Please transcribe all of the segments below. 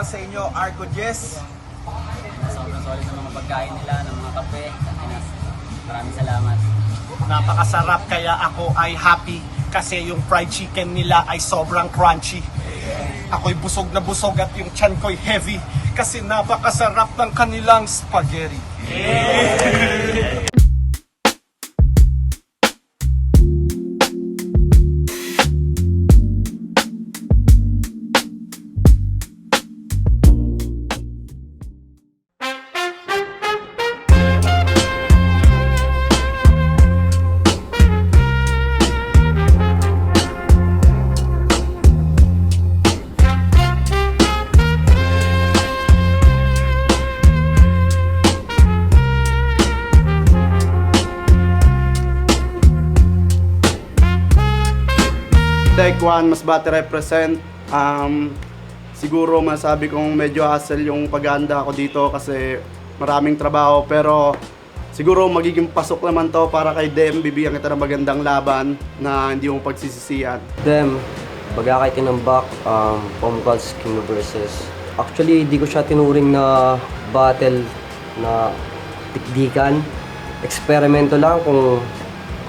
para sa inyo, Arco Jess. Sobrang solid ng mga pagkain nila, ng mga kape. Maraming salamat. Napakasarap kaya ako ay happy kasi yung fried chicken nila ay sobrang crunchy. Ako'y busog na busog at yung tiyan ko'y heavy kasi napakasarap ng kanilang spaghetti. Tech One, Masbate represent. Siguro masabi kong medyo hassle yung pag-aanda ako dito kasi maraming trabaho, pero siguro magiging pasok naman to para kay Dem. Bibigyan kita ng magandang laban na hindi mo pagsisisihan. Dem, baga kay tinambak, Pomcals King versus. Actually, di ko siya tinuring na battle na tikdikan. Eksperimento lang kung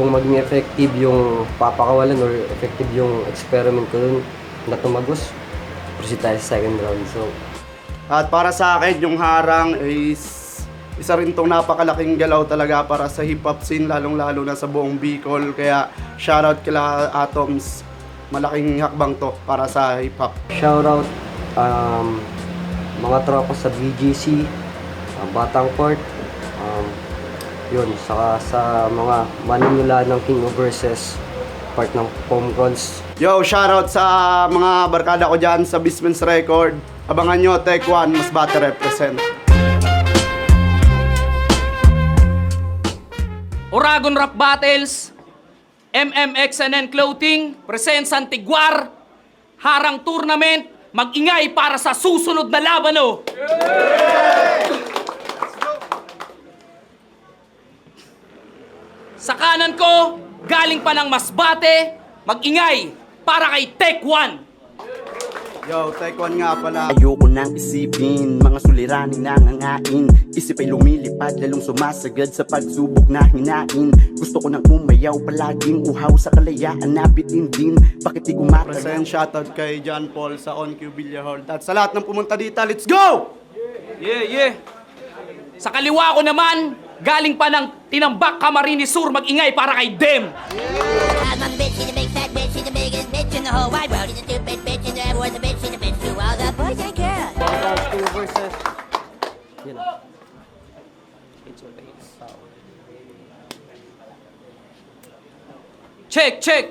maging effective yung papakawalan or effective yung experiment ko dun na tumagos. Proceed tayo sa second round. So, At para sa akin, yung harang is isa rin tong napakalaking galaw talaga para sa hip-hop scene, lalong-lalo na sa buong Bicol. Kaya shoutout kila Atoms. Malaking hakbang to para sa hip-hop. shoutout mga tropa sa BGC, Batang Port, yun, saka sa mga manunula ng King of Verses, part ng Pomcals. Yo, shoutout sa mga barkada ko dyan sa Bisman's Record. Abangan nyo, Tech One, Masbate represent. Oragon Rap Battles, MMXNN Clothing, presents Antiguar, Harang Tournament, mag-ingay para sa susunod na laban, oh! Sa kanan ko, galing pa ng Masbate, mag-ingay para kay Tech One. Yo, Tech One nga pala. Ayoko nang isipin, mga suliraning nangangain. Isip ay lumilipad, lalong sumasagad sa pagsubok na hinain. Gusto ko nang umayaw, palaging uhaw sa kalayaan na bitin din. Bakit di kumakain? Present shoutout kay John Paul sa On Q Villa Hall. At sa lahat ng pumunta dito, let's go! Yeah. Sa kaliwa ko naman, galing pa ng Tinambak Camarines Sur, mag-ingay para kay Dem. I'm a bitch, she's a big fat bitch, she's the biggest bitch in the whole wide world. She's a stupid bitch, and everyone's a bitch, she's a bitch to all the boys and girls. Pomcals King of Verses. Yun na.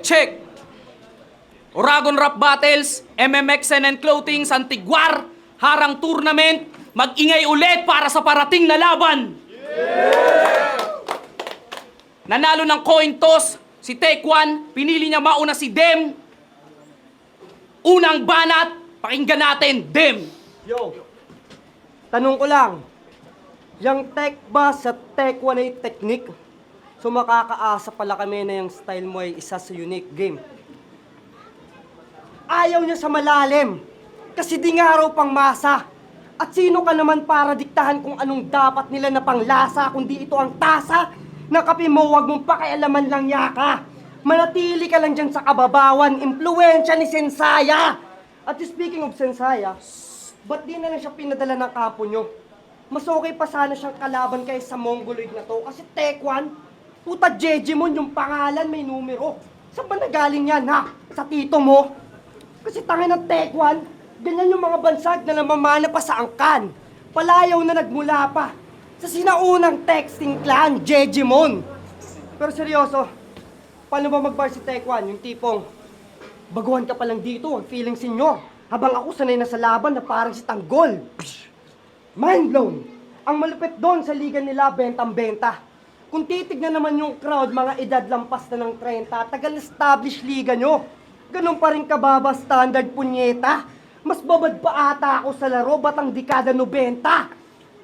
Check. Oragon Rap Battles, MMXNN Clothing, Santiguar, Harang Tournament, mag-ingay ulit para sa parating na laban. Nanalo ng coin toss si Tech One, pinili niya mauna si Dem. Unang banat, pakinggan natin, Dem. Yo, tanong ko lang, yung tech ba sa Tech One ay technique? So makakaasa pala kami na yung style mo ay isa sa unique game. Ayaw niya sa malalim, kasi di nga raw pang masa. At sino ka naman para diktahan kung anong dapat nila na panglasa, kundi ito ang tasa na kape mo, wag mong pakialaman lang yaka. Manatili ka lang dyan sa kababawan, impluensya ni Sensaya. At speaking of Sensaya, ba't di na lang siya pinadala ng kapo nyo? Mas okay pa sana siyang kalaban kaysa sa Mongoloid na to. Kasi Tech One, puta Jejimon yung pangalan, may numero. Saan ba nagaling yan, ha? Sa tito mo? Kasi tangin ng Tech One, ganyan yung mga bansag na namamana pa sa angkan. Palayaw na nagmula pa sa sinaunang texting clan, Jejimon. Pero seryoso, paano ba mag-bar si Tech One? Yung tipong, baguhan ka pa lang dito, feeling senyor. Habang ako sanay na sa laban na parang si Tanggol. Mind blown! Ang malupit doon sa liga nila, bentang-benta. Kung titignan naman yung crowd, mga edad lampas na ng 30, tagal-establish liga nyo. Ganun pa rin kababa standard punyeta. Mas babad pa ata ako sa laro, batang dekada 90.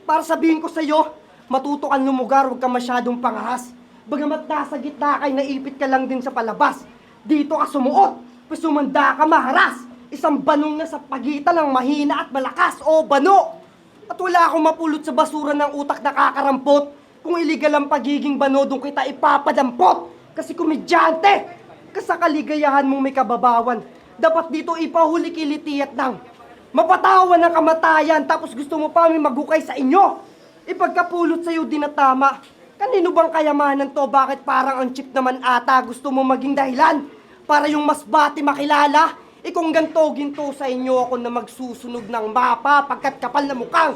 Para sabihin ko sa'yo, matuto kang lumugar, huwag ka masyadong pangahas. Bagamat nasa gitna kay naipit ka lang din sa palabas. Dito ka sumuot, sumanda ka maharas. Isang banong na sa pagitan ng mahina at malakas o bano. At wala akong mapulot sa basura ng utak na kakarampot. Kung iligal ang pagiging bano, doon kita ipapadampot. Kasi komedyante, sa kaligayahan mong may kababawan, dapat dito ipahuli kilitiyat ng mapatawan ng kamatayan, tapos gusto mo pa may magukay sa inyo. Ipagkapulot sa'yo din na tama. Kanino bang kayamanan to? Bakit parang ang cheap naman ata? Gusto mo maging dahilan para yung masbate makilala? Kung ganto-ginto sa inyo ako na magsusunog ng mapa pagkat kapal na mukhang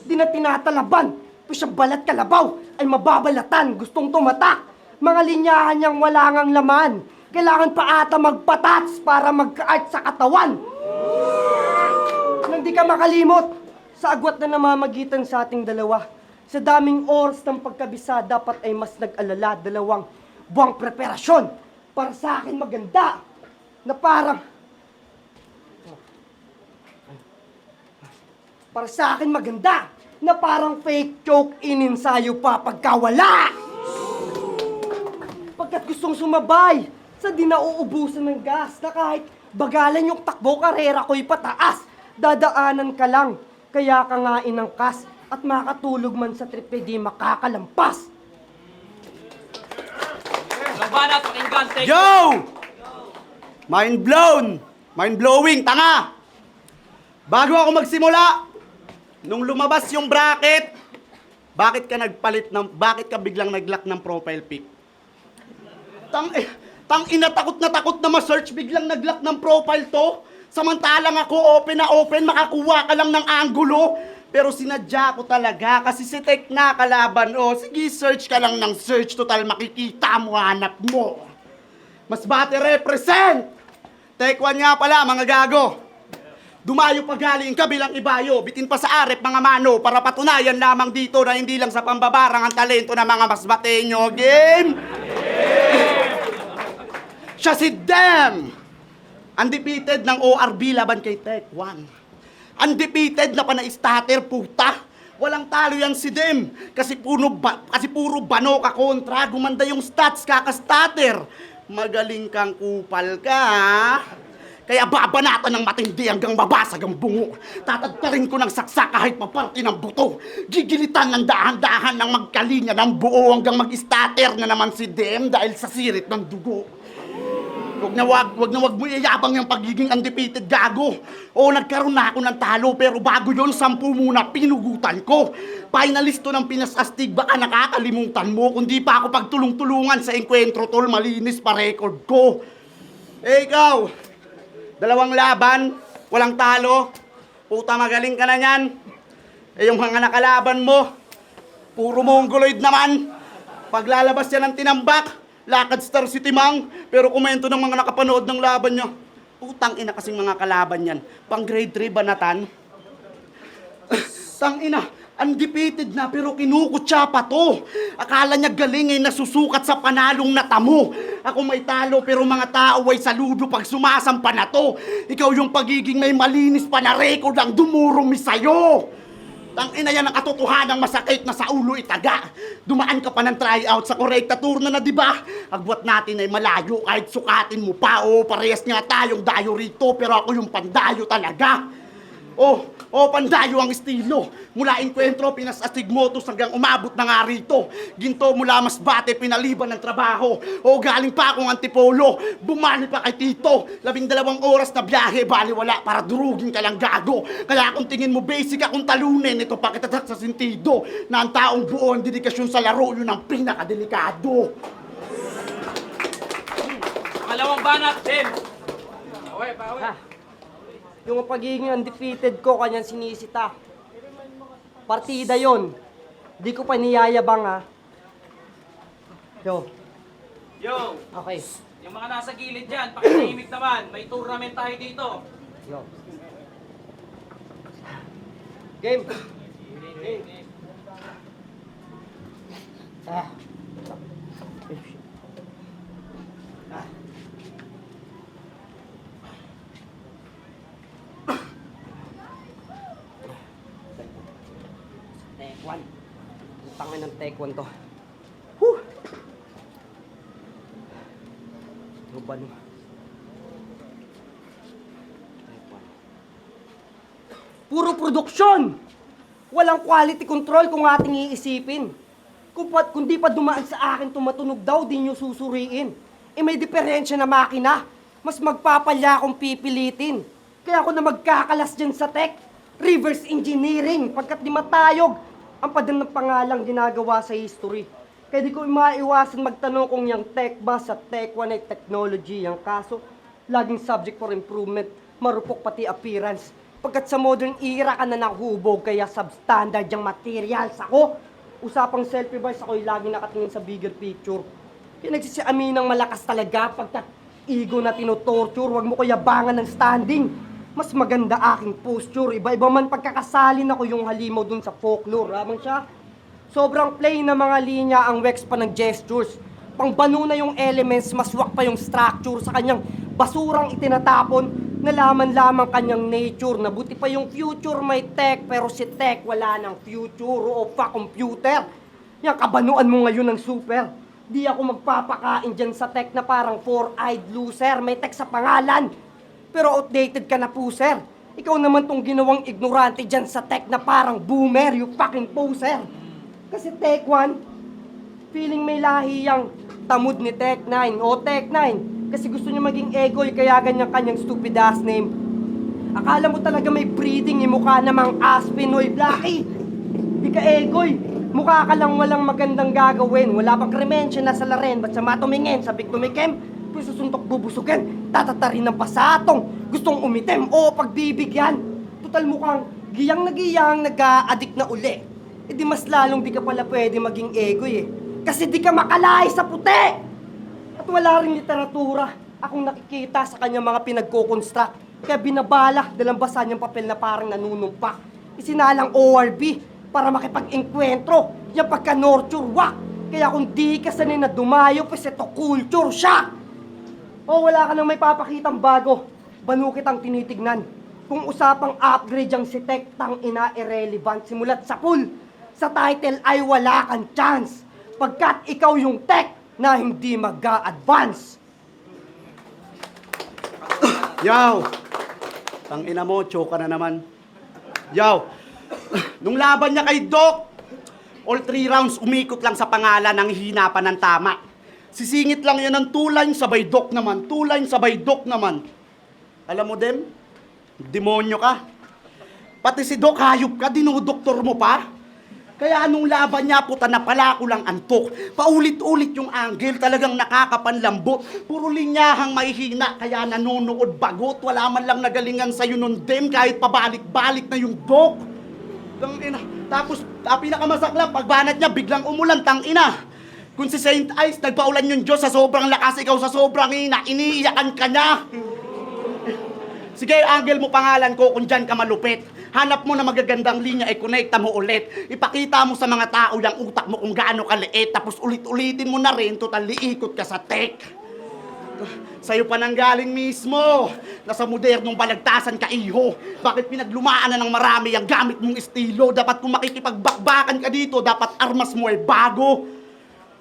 di na tinatalaban. Pero siya balat kalabaw ay mababalatan, gustong tumatak. Mga linyahan niyang wala ngang laman. Kailangan pa ata magpatats para magka-art sa katawan. Nang di ka makalimot sa agwat na namamagitan sa ating dalawa. Sa daming oras ng pagkabisa, dapat ay mas nag-alala 2 buwang preparasyon. Para sa akin maganda na parang para sa akin maganda na parang fake joke ininsayo pa pagkawala. Pagkat gustong sumabay sa di nauubusan ng gas na kahit bagalan yung takbo karera ko'y pataas, dadaanan ka lang, kaya ka nga inangkas at makatulog man sa tripe di makakalampas. Laban at pakinggan, take Yo! Mind blown! Mind blowing, tanga! Bago ako magsimula, nung lumabas yung bracket, bakit ka biglang nag-lock ng profile pic? Tang ina, takot na ma-search, biglang nag-lock ng profile to. Samantalang ako open na open, makakuha ka lang ng angulo. Pero sinadya ko talaga kasi si Tek na kalaban. O, sige, search ka lang ng search, total makikita mo, hanap mo. Masbate represent! Tek1 nga pala, mga gago. Dumayo pa galing ka bilang ibayo, bitin pa sa arep mga mano para patunayan lamang dito na hindi lang sa pambabarang ang talento ng mga masbatenyo. Game! Siya si Dem! Undefeated ng ORB laban kay Tek1. Undefeated na panai-starter, puta! Walang talo yan si Dem kasi puro bano ka kontra, gumanda yung stats kaka-starter. Magaling kang kupal ka, ha? Kaya babanatan ng matindi hanggang mabasag ang bungo. Tatadtarin ko ng saksa kahit paparti ng buto. Gigilitan ng dahan-dahan ng magkalinya ng buo hanggang mag-starter na naman si Dem dahil sa sirit ng dugo. Wag na wag mo iyabang yung pagiging undefeated, gago. O, nagkaroon na ako ng talo pero bago yon 10 muna pinugutan ko. Finalist to ng Pinas Astig, baka nakakalimutan mo. Kundi pa ako pagtulong-tulungan sa enkwentro, tol, malinis pa record ko. Eh, ikaw, 2 laban, walang talo. Puta, magaling ka na yan. Eh, yung mga nakalaban mo, puro mongoloid naman. Paglalabas yan ng tinambak, lakad star si Timang, pero komento ng mga nakapanood ng laban niya. Putang ina kasing mga kalaban yan. Pang grade 3 banatan. Tang ina, undefeated na pero kinukutsa pa to. Akala niya galing ay nasusukat sa panalong natamo. Ako may talo pero mga tao ay saludo pag sumasampa na to. Ikaw yung pagiging may malinis pa na record ang dumurumi sa'yo. Tangina yan ang katotohanang masakit na sa ulo itaga. Dumaan ka pa ng tryout sa korekta turno na, di ba? Agwat natin ay malayo kahit sukatin mo pa. O, parehas nga tayong dayo rito pero ako yung pandayo talaga. Pandayo ang estilo. Mula enkwentro, Pinas Astig Motos hanggang umabot na nga rito. Ginto mula Masbate, pinaliban ng trabaho. O, galing pa akong Antipolo. Bumali pa kay Tito. 12 oras na biyahe, baliwala para durugin ka lang, gago. Kaya kung tingin mo basic akong talunin, ito pa kitatak sa sentido. Na ang taong buo ang dedikasyon sa laro, yun ang pinakadelikado. Pangalawang banat, Dem. Yung pagiging undefeated ko, kanyang sinisita. Partida yon. Di ko pa niyayabang, ha. Yo. Okay. Yung mga nasa gilid dyan, pakinahimik naman. May tournament tayo dito. Yo. Game. Tek1. Tangin ng Tek1 to. Whew! Ano ba no? Puro produksyon. Walang quality control kung ating iisipin. Kung di pa dumaan sa akin tumatunog daw, di nyo susuriin. May diferensya na makina. Mas magpapalya akong pipilitin. Kaya ako na magkakalas dyan sa tech. Reverse engineering. Pagkat di matayog, ang padan ng pangalang ginagawa sa history. Kaya di ko maiwasan magtanong kung yung tech ba sa tech 1 ay technology. Yung kaso, laging subject for improvement. Marupok pati appearance. Pagkat sa modern era ka na nahubog, kaya substandard yung materials. Ako, usapang selfie bars, ako'y laging nakatingin sa bigger picture. Kaya nagsisiaminang malakas talaga pagkat ego na tinotorture. Huwag mo ko yabangan ng standing. Mas maganda aking posture. Iba-iba man pagkakasalin ako yung halimaw dun sa folklore. Ramang siya. Sobrang plain na mga linya ang wax pa ng gestures. Pangbano na yung elements, maswak pa yung structure sa kanyang basurang itinatapon. Nalaman lamang kanyang nature. Nabuti pa yung future may tech, pero si tech wala ng future o pa computer. Yan, kabanuan mo ngayon ng super. Di ako magpapakain dyan sa tech na parang four-eyed loser. May tech sa pangalan. Pero outdated ka na po, sir. Ikaw naman tong ginawang ignorante dyan sa tech na parang boomer, you fucking poser. Kasi Tech 1, feeling may lahi yung tamod ni Tech 9 o Tech 9. Kasi gusto niya maging egoy, kaya ganyan kanyang stupid ass name. Akala mo talaga may breeding, mukha namang Aspin, hoy Blackie. Di ka egoy, mukha ka lang walang magandang gagawin. Wala pang kremensya na sa laren, ba't sa matumingin, sabik tumikim, kung susuntok bubusugan, tatatarin ng pasatong, gustong umitim o pagbibigyan. Total mukhang giyang na giyang, nag-a-addict na uli. E di mas lalong di ka pala pwede maging egoy eh. Kasi di ka makalay sa puti! At wala rin literatura akong nakikita sa kanyang mga pinagko-construct. Kaya binabala dalang basa niyang papel na parang nanunumpak. Isinalang ORB para makipag-enkwentro. Yung pagka-nurture, wak! Kaya kung di ka sanay na dumayo, pues ito culture siya! O wala ka nang may papakitang bago. Banukit ang tinitignan. Kung usapang upgrade yung si Tech, tang ina irrelevant. Simulat sa pool. Sa title ay wala kang chance. Pagkat ikaw yung Tech na hindi mag-a-advance. Yaw! Tangina mo, choka na naman. Yaw! Nung laban niya kay Doc, all 3 rounds umikot lang sa pangalan ng hinapan ng tama. Sisingit lang yan ng 2 lines, sabay Doc naman. 2 lines, sabay Doc naman. Alam mo, Dem? Demonyo ka. Pati si Doc, hayop ka, dinudoktor mo pa. Kaya anong laban niya, puta na pala ako lang antok. Paulit-ulit yung angle, talagang nakakapanlambot. Puro linyahang mahihina, kaya nanonood bagot. Wala man lang nagalingan sa'yo nun, Dem, kahit pabalik-balik na yung Doc. Tangina. Tapos, pinakamasaklap, pagbanat niya, biglang umulan, tangina. Kung si Saint Ice, nagpaulan yung Diyos sa sobrang lakas, ikaw sa sobrang hina, iniiyakan ka niya. Sige, angle mo pangalan ko kung dyan ka malupit. Hanap mo na magagandang linya, i-connecta mo ulit. Ipakita mo sa mga tao yung utak mo kung gaano kaliit. Tapos ulit-ulitin mo na rin, total liikot ka sa tech. Sa'yo pa nang galing mismo. Nasa modernong balagtasan ka, iho. Bakit pinaglumaan na ng marami ang gamit mong estilo? Dapat kung makikipagbakbakan ka dito, dapat armas mo ay bago.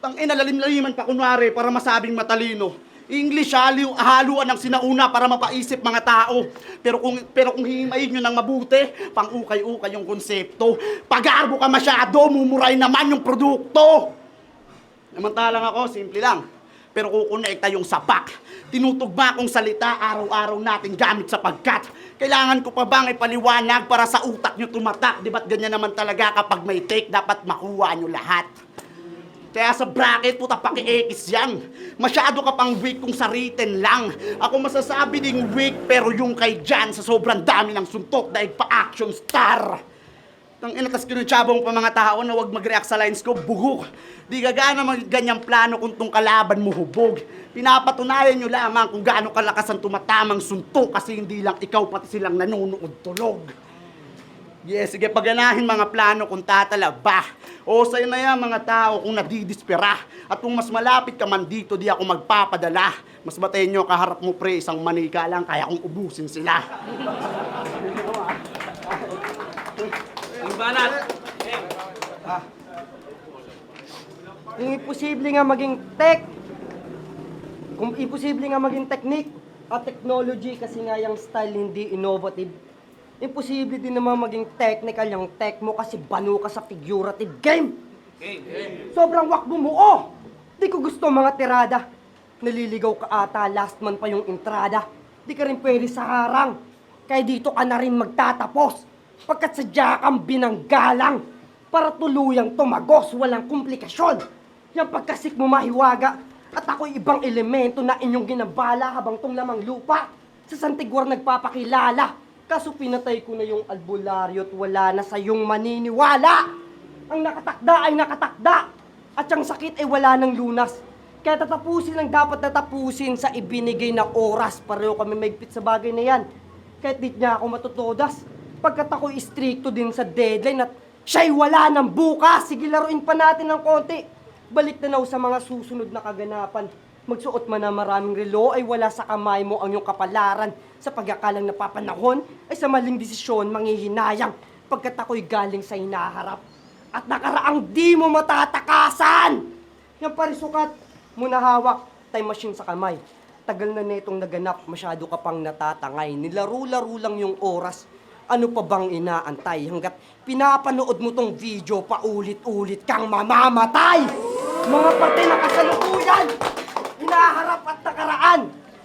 Tangina, lalim-laliman pa kunwari para masabing matalino. English, haluan ng sinauna para mapaisip mga tao. Pero kung hihimayin nyo ng mabuti, pang-ukay-ukay yung konsepto. Pag-arbo ka masyado, mumuray naman yung produkto. Namantalang ako, simple lang. Pero kukonekta yung sapak. Tinutugma kong salita, araw-araw natin gamit sapagkat kailangan ko pa bang ipaliwanag para sa utak nyo tumatak? Di ba't ganyan naman talaga kapag may take, dapat makuha nyo lahat? Kaya sa bracket, puta paki-X yan. Masyado ka pang weak kung sa written lang. Ako masasabi ding weak, pero yung kay Jan sa sobrang dami ng suntok dahil pa-action star. Nang inatas kinutsabong pa mga tao na wag mag-react sa lines ko, bugok. Di gagana ganyang plano kung tong kalaban mo hubog. Pinapatunayan nyo lamang kung gaano kalakas ang tumatamang suntok kasi hindi lang ikaw pati silang nanonood tulog. Yes, sige, paganahin mga plano kung tatalaba. O sa'yo na yan mga tao kung nadidispera. At kung mas malapit ka man dito, di ako magpapadala. Mas batayin nyo, kaharap mo pre, isang manika lang, kaya kong ubusin sila. Ang banat! Kung imposible nga maging tech, kung imposible nga maging technique at technology kasi nga yung style hindi innovative, Imposible din naman maging technical yung tech mo kasi banu ka sa figurative game. Sobrang wak bumuo. Di ko gusto mga tirada. Naliligaw ka ata, last month pa yung entrada. Di ka rin pwede sa harang. Kaya dito ka na rin magtatapos. Pagkat sadya kang binanggalang. Para tuluyang tumagos, walang komplikasyon. Yung pagkasik mo mahiwaga. At ako'y ibang elemento na inyong ginabala habang tong lamang lupa. Sa Santiguar nagpapakilala. Kaso pinatay ko na yung albularyo at wala na sa yung maniniwala. Ang nakatakda ay nakatakda. At yung sakit ay wala ng lunas. Kaya tatapusin ang dapat natapusin sa ibinigay na oras. Pareho kami maigpit sa bagay na yan. Kahit di niya ako matutodas. Pagkat ako'y stricto din sa deadline at siya'y wala ng bukas. Sige, laruin pa natin ng konti. Balik na sa mga susunod na kaganapan. Magsuot man na maraming relo ay wala sa kamay mo ang iyong kapalaran. Sa pagkakalang napapanahon ay sa maling desisyon manghihinayang pagkat ako'y galing sa hinaharap. At nakaraang di mo matatakasan. Yung parisukat mo na hawak, time machine sa kamay. Tagal na netong naganap, masyado ka pang natatangay. Nilaro-laro lang yung oras. Ano pa bang inaantay hanggat pinapanood mo tong video paulit-ulit kang mamamatay? Mga parte ng kasalukuyan, hinaharap at nakaraan,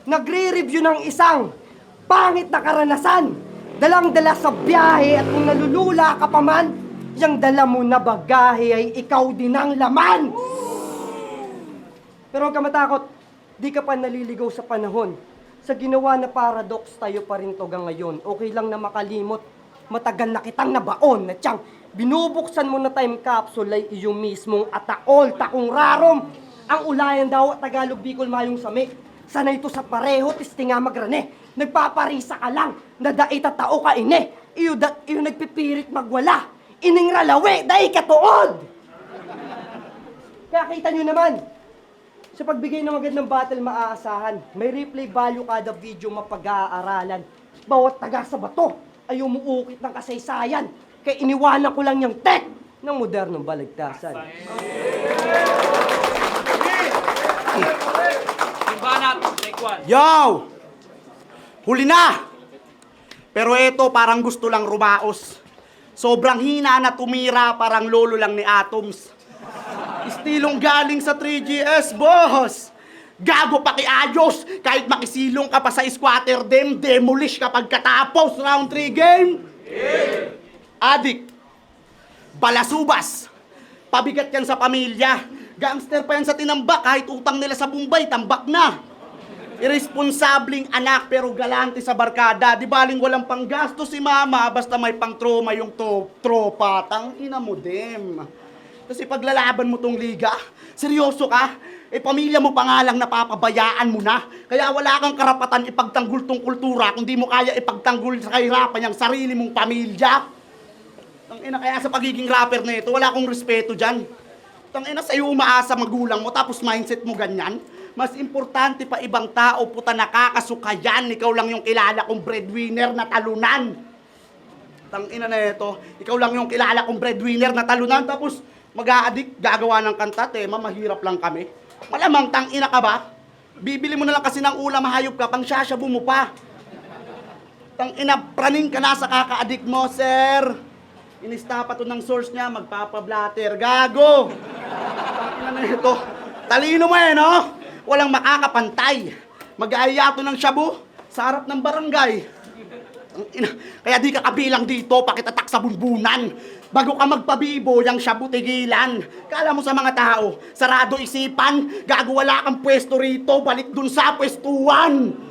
nagre-review ng isang pangit na karanasan, dalang-dala sa biyahe at kung nalulula ka pa man, yung dala mo na bagahe ay ikaw din ang laman. Pero huwag ka matakot, di ka pa naliligaw sa panahon. Sa ginawa na paradox, tayo pa rin togang ngayon. Okay lang na makalimot, matagal na kitang nabaon na tiyang binubuksan mo na time capsule ay iyong mismong ataol, takong rarom. Ang ulayan daw at Tagalog Bicol mayong sami. Sanay ito sa pareho, tisti nga magrane. Nagpaparisa ka lang, nadait at tao ka ine. Iyo nagpipirit magwala. Ining ralawe, dahi katuod! Kaya kita nyo naman, sa pagbigay ng magandang battle maaasahan, may replay value kada video mapag-aaralan. Bawat taga sa bato ay umuukit ng kasaysayan. Kaya iniwanan ko lang yung tech ng modernong balagtasan. Banat, take one. Yo! Huli na! Pero eto parang gusto lang rumaos. Sobrang hina na tumira, parang lolo lang ni Atoms. Istilong galing sa 3GS, boss! Gago pakiayos! Kahit makisilong ka pa sa squatter dem, demolish kapag katapos round 3 game! Adik! Balasubas! Pabigat yan sa pamilya! Gangster pa yan sa tinambak, kahit utang nila sa Bombay, tambak na! Irresponsabling anak pero galante sa barkada. Di baling walang panggasto si mama basta may pang-trauma yung tropa. Tangina mo, dem. Kasi paglalaban mo tong liga, seryoso ka? Eh pamilya mo pa nga lang napapabayaan mo na. Kaya wala kang karapatan ipagtanggol tong kultura kung di mo kaya ipagtanggol sa kahirapan yung sarili mong pamilya. Tangina, kaya sa pagiging rapper na ito, wala akong respeto dyan. Tangina, sa'yo umaasa magulang mo tapos mindset mo ganyan. Mas importante pa ibang tao, puta nakakasuka yan. Ikaw lang yung kilala kong breadwinner na talunan. Tangina na ito, ikaw lang yung kilala kong breadwinner na talunan tapos mag-a-addict, gagawa ng kanta, tema, mahirap lang kami. Malamang tangina ka ba? Bibili mo na lang kasi ng ulam, hayop ka, pang shashabu mo pa. Tangina, praning ka na sa kaka-addict mo, sir. Inista pa to ng source niya, magpapablatter. Gago! Tangina na ito. Talino mo no? Walang makakapantay. Mag-aayato ng shabu sa harap ng barangay. Kaya di ka kabilang dito, pakitatak sa bunbunan. Bago ka magpabibo, yung shabu tigilan. Kala mo sa mga tao, sarado isipan, gago wala kang pwesto rito, balik dun sa pwestuhan.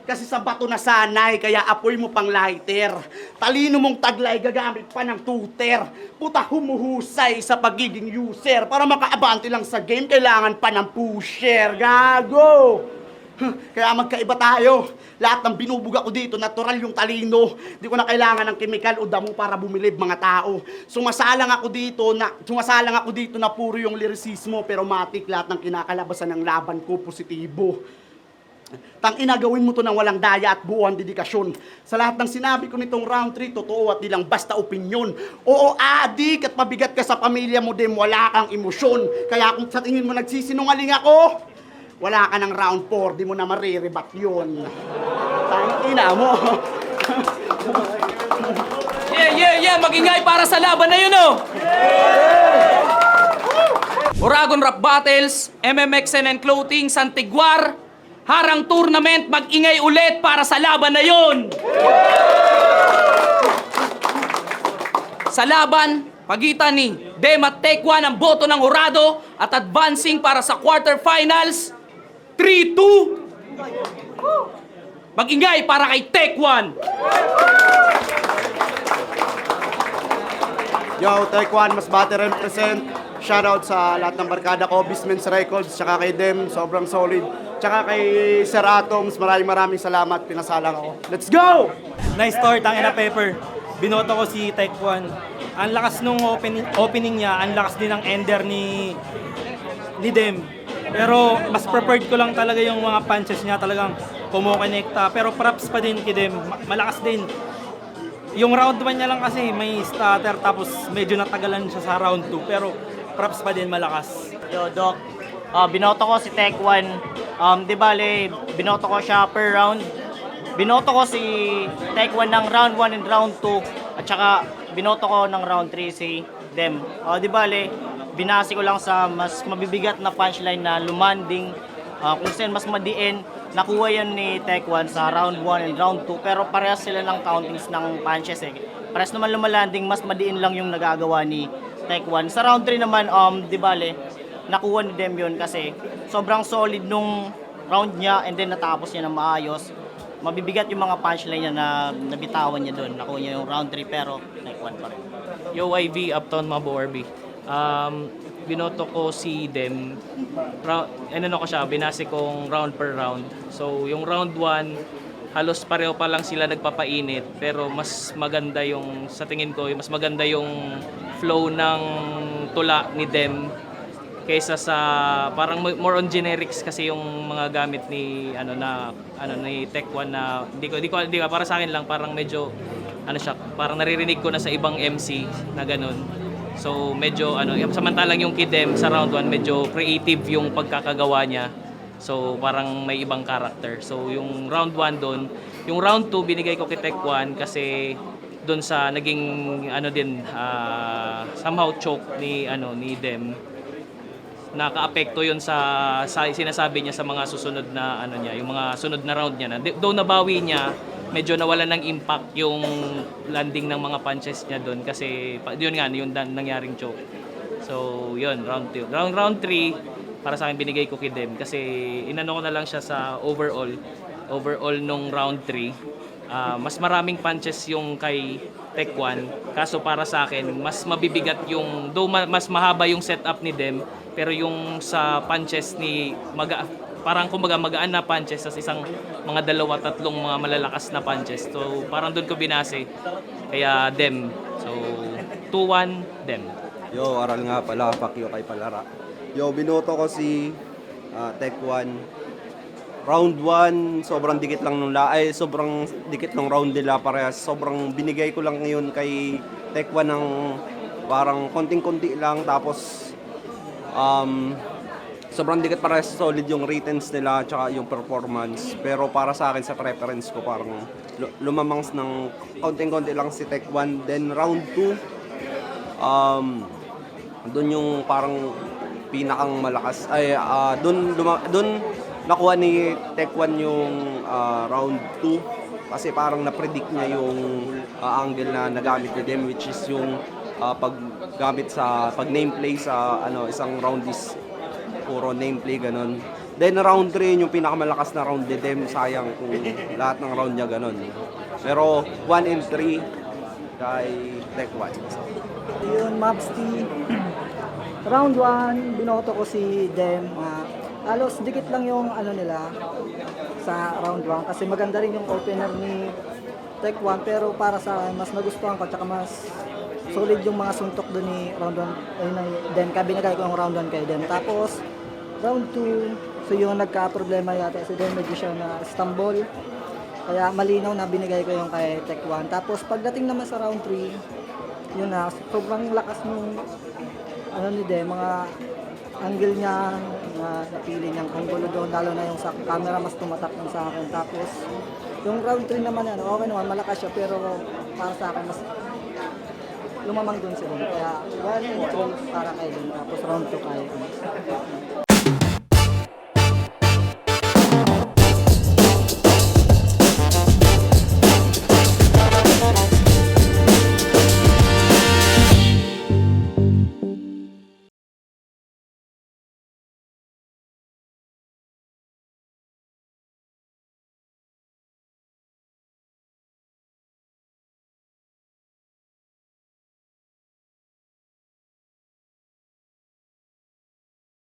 Kasi sa bato na sanay, kaya apoy mo pang lighter. Talino mong taglay, gagamit pa ng tutor. Puta humuhusay sa pagiging user. Para makaabante lang sa game, kailangan pa ng pusher. Gago! Kaya magkaiba tayo. Lahat ng binubuga ko dito, natural yung talino. Di ko na kailangan ng chemical o damo para bumilib mga tao. Sumasalang ako dito na puro yung lyricismo, pero matik lahat ng kinakalabasan ng laban ko positibo. Tangina, gawin mo to ng walang daya at buuan dedikasyon. Sa lahat ng sinabi ko nitong round 3, totoo at di lang basta opinyon. Oo, adik at mabigat ka sa pamilya mo din, wala kang emosyon. Kaya kung sa tingin mo nagsisinungaling ako, wala ka ng round 4, di mo na mariribat yun. Tangina mo. Yeah! Mag-ingay para sa laban na yun, oh! Oragon Rap Battles, MMXNN Clothing, Santiguar, Harang Tournament, mag-ingay ulit para sa laban na yun! Sa laban, pagitan ni Dem at Take One ang boto ng Horado at advancing para sa quarterfinals, 3-2. Mag-ingay para kay Take One. Yo, Taekwondo, Masbate represent. Shoutout sa lahat ng barkada ko, Bismen's Records, tsaka kay Dem, sobrang solid. Tsaka kay Sir Atoms, maraming salamat, pinasalang ako. Let's go! Nice start ang Ina Pepper. Binoto ko si Taekwondo. Ang lakas nung opening niya, ang lakas din ng ender ni Dem. Pero mas preferred ko lang talaga yung mga punches niya, talagang kumukonekta. Pero props pa din kay Dem, malakas din. Yung round 1 niya lang kasi may stutter tapos medyo natagalan siya sa round 2. Pero props pa din, malakas. Yo, Doc. Binoto ko si Tech 1. Di bale, binoto ko siya per round. Binoto ko si Tech 1 ng round 1 and round 2. At saka, binoto ko ng round 3 si Dem. Di bale, binasi ko lang sa mas mabibigat na punchline na lumanding. Kung saan mas madiin, nakuha yan ni Tech 1 sa round 1 and round 2. Pero parehas sila ng countings ng punches eh. Parehas naman lumalanding, mas madiin lang yung nagagawa ni Tech 1. Sa round 3 naman, di bale, nakuha ni Dem yun kasi sobrang solid nung round niya and then natapos niya na maayos. Mabibigat yung mga punchline niya na nabitawan niya doon. Nakuha niya yung round 3 pero Tech 1 pa rin. Yo, IV, Uptown Mabo RB. Binoto ko si Dem. Ko siya, binasi kong round per round. So, yung round 1, halos pareho pa lang sila nagpapainit. Pero mas maganda yung, sa tingin ko, mas maganda yung flow ng tula ni Dem kaysa sa parang more on generics kasi yung mga gamit ni ni Tech 1 na hindi ko para sa akin lang parang medyo parang naririnig ko na sa ibang MC na ganun. So medyo samantalang yung Kidem sa round 1 medyo creative yung pagkakagawa niya. So parang may ibang character. So yung round 1 doon, yung round 2 binigay ko kay Tech 1 kasi doon sa naging somehow choke ni Dem. Nakaapekto yun sa sinasabi niya sa mga susunod na yung mga sunod na round niya na though nabawi niya, medyo nawalan ng impact yung landing ng mga punches niya doon kasi yun nga yung nangyaring choke. So yun, round 2. Round 3 para sa akin binigay ko kay Dem kasi inano ko na lang siya sa overall nung round 3. Mas maraming punches yung kay Tech 1 kaso para sa akin mas mabibigat yung though mas mahaba yung setup ni Dem pero yung sa punches ni parang kumbaga magaan na punches sa isang mga 2-3 mga malalakas na punches. So parang doon ko binase. Kaya Dem. So 2-1 Dem. Yo, aral nga pala, pakyo kay Palara. Yo, binoto ko si Tech 1. Round 1, sobrang dikit lang sobrang dikit ng round nila parehas. Sobrang binigay ko lang ngayon kay Tech 1 ng parang konting-konti lang tapos sobrang dikit parehas solid yung returns nila tsaka yung performance. Pero para sa akin sa preference ko parang lumamangs ng konting-konti lang si Tech 1. Then round 2, doon yung parang pinakang malakas doon nakuha ni Tech 1 yung round 2 kasi parang na-predict niya yung angle na nagamit ni Dem which is yung paggamit sa pag-nameplay sa isang round is puro nameplay ganun. Then round 3 yung pinakamalakas na round ni Dem, sayang kung lahat ng round niya ganun. Pero 1 and 3 kay Tech 1. Yun, Mabs T. Round 1, binoto ko si Dem. Halos dikit lang yung nila sa round 1 kasi maganda rin yung opener ni Tech 1 pero para sa akin mas nagustuhan ko at mas solid yung mga suntok doon ni round 1 Dem kaya binigay ko yung round 1 kay Dem. Tapos round 2 so yung nagka-problema yata si Dem medyo siya na stumble kaya malinaw na binigay ko yung kay Tech 1. Tapos pagdating naman sa round 3 yun na sobrang lakas nung ni Dem mga angle niya, napili niyang angulo doon, lalo na yung sa camera mas tumatak nun sa akin. Tapos, yung round 3 naman yan, okay naman, malakas siya, pero para sa akin, mas lumamang doon sila. Kaya, yan yung goal para kay Lim. Tapos round 2 kaya.